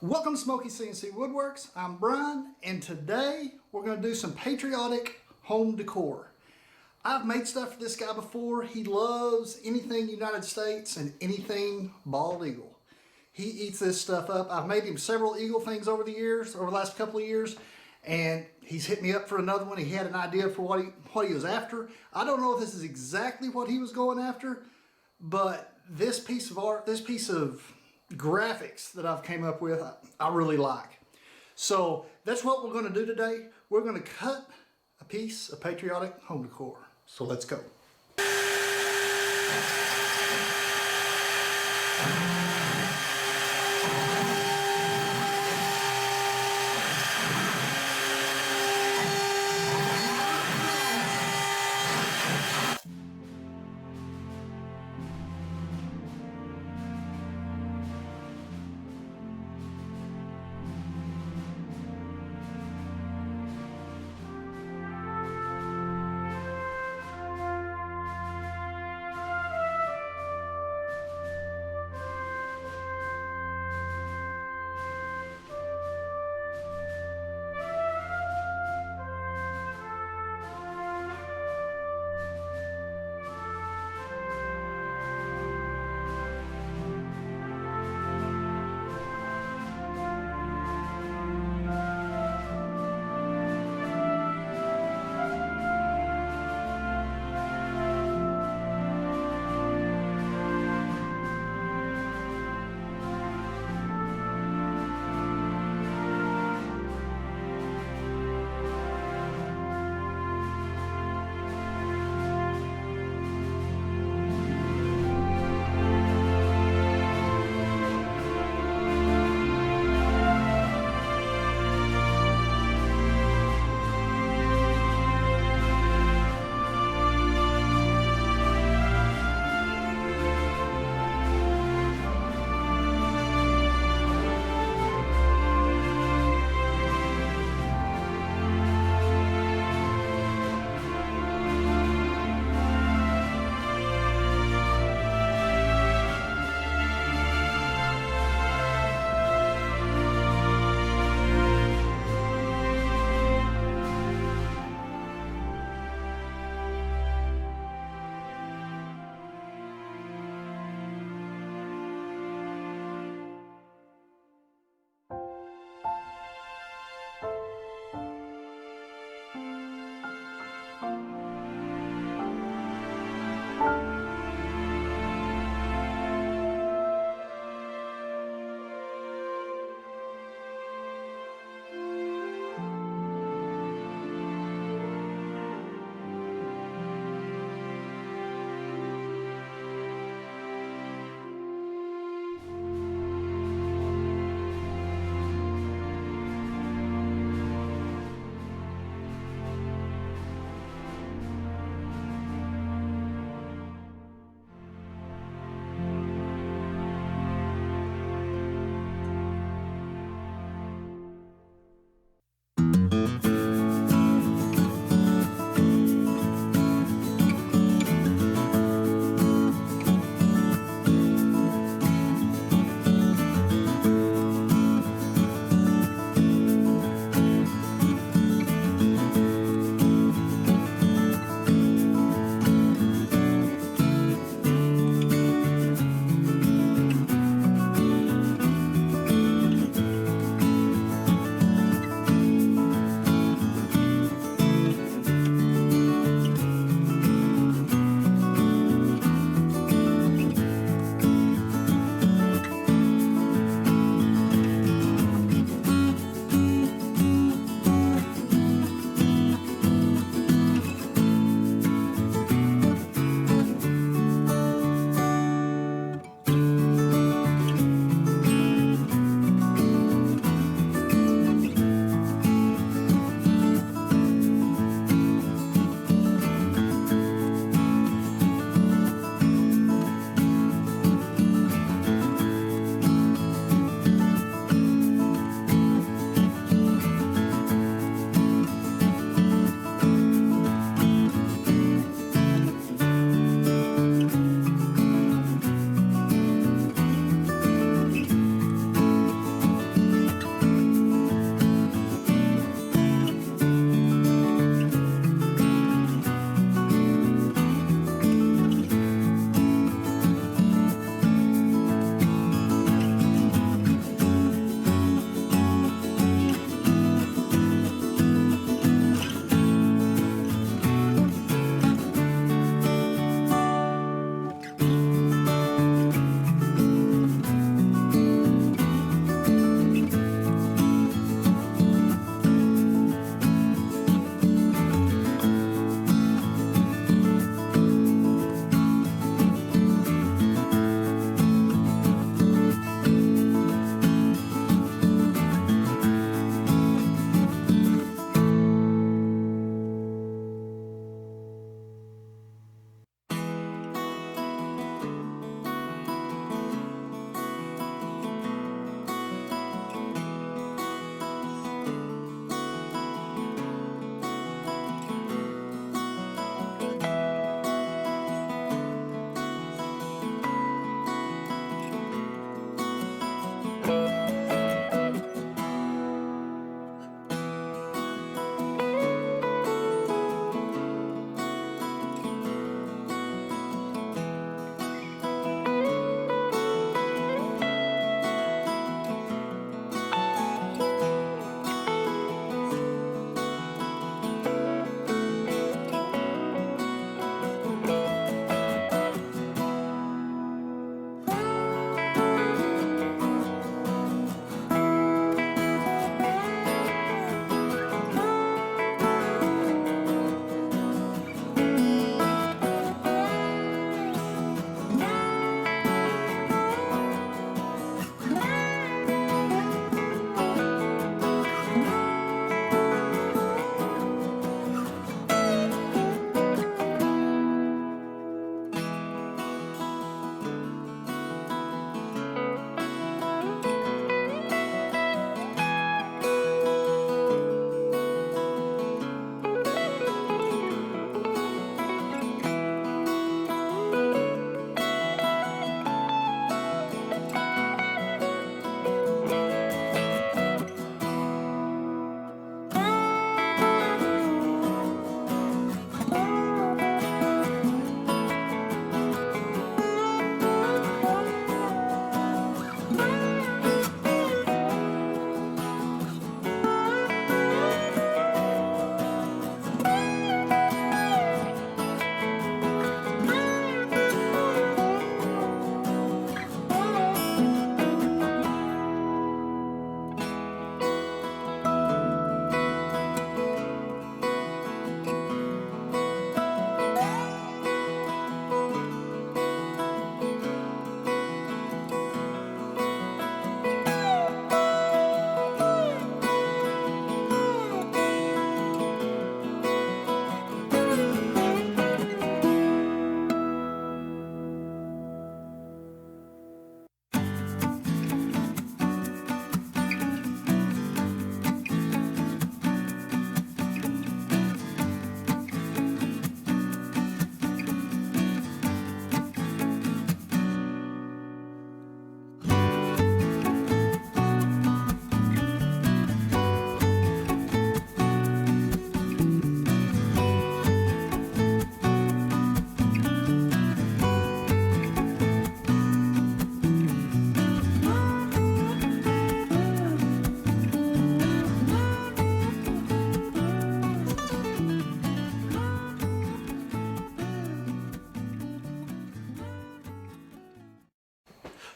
Welcome to Smokey CNC Woodworks. I'm Brian, and today we're going to do some patriotic home decor. I've made stuff for this guy before. He loves anything United States and anything bald eagle. He eats this stuff up. I've made him several eagle things over the last couple of years, and he's hit me up for another one. He had an idea for what he was after. I don't know if this is exactly what he was going after, but this piece of art, this piece of graphics that I've came up with, I really like. So that's what we're going to do today. We're going to cut a piece of patriotic home decor. So let's go.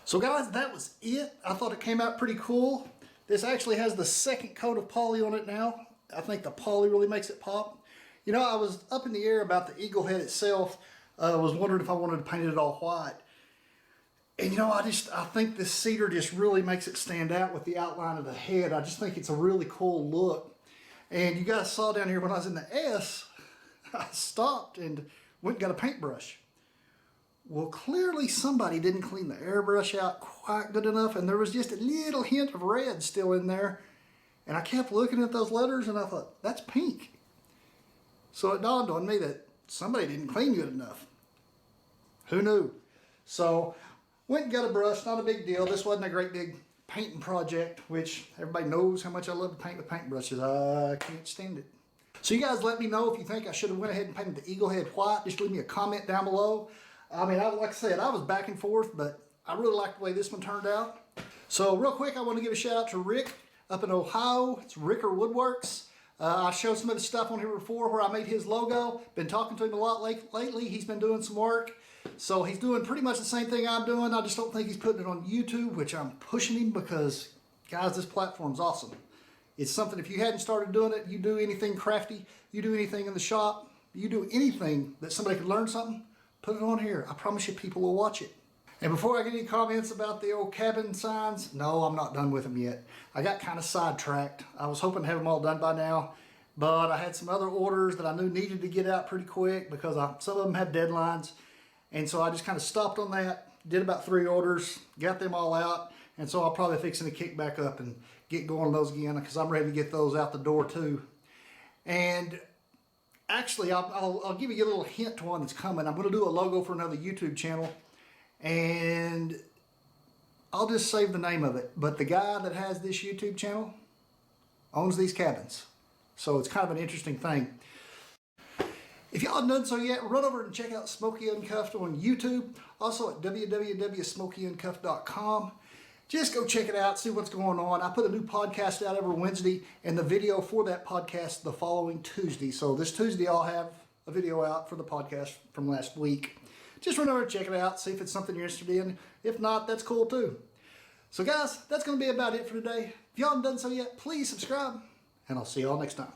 So guys, that was it. I thought it came out pretty cool. This actually has the second coat of poly on it now. I think the poly really makes it pop. You know, I was up in the air about the eagle head itself. I was wondering if I wanted to paint it all white. And you know, I think this cedar just really makes it stand out with the outline of the head. I just think it's a really cool look. And you guys saw down here when I was in the S, I stopped and went and got a paintbrush. Well, clearly somebody didn't clean the airbrush out quite good enough, and there was just a little hint of red still in there. And I kept looking at those letters and I thought, that's pink. So it dawned on me that somebody didn't clean good enough. Who knew? So went and got a brush, not a big deal. This wasn't a great big painting project, which everybody knows how much I love to paint with paintbrushes. I can't stand it. So you guys let me know if you think I should have went ahead and painted the eagle head white. Just leave me a comment down below. I mean, like I said, I was back and forth, but I really like the way this one turned out. So real quick, I want to give a shout out to Rick up in Ohio. It's Ricker Woodworks. I showed some of the stuff on here before where I made his logo. Been talking to him a lot lately. He's been doing some work. So he's doing pretty much the same thing I'm doing. I just don't think he's putting it on YouTube, which I'm pushing him because, guys, this platform's awesome. It's something, if you hadn't started doing it, you do anything crafty, you do anything in the shop, you do anything that somebody could learn something, put it on here. I promise you people will watch it. And before I get any comments about the old cabin signs, no, I'm not done with them yet. I got kind of sidetracked. I was hoping to have them all done by now, but I had some other orders that I knew needed to get out pretty quick because some of them have deadlines. And so I just kind of stopped on that, did about 3 orders, got them all out. And so I'll probably fixing to kick back up and get going on those again because I'm ready to get those out the door too. And actually, I'll give you a little hint to one that's coming. I'm going to do a logo for another YouTube channel. And I'll just save the name of it. But the guy that has this YouTube channel owns these cabins. So it's kind of an interesting thing. If y'all haven't done so yet, run over and check out Smokey Uncuffed on YouTube. Also at www.smokeyuncuffed.com. Just go check it out, see what's going on. I put a new podcast out every Wednesday and the video for that podcast the following Tuesday. So this Tuesday I'll have a video out for the podcast from last week. Just run over and check it out, see if it's something you're interested in. If not, that's cool too. So guys, that's going to be about it for today. If y'all haven't done so yet, please subscribe, and I'll see y'all next time.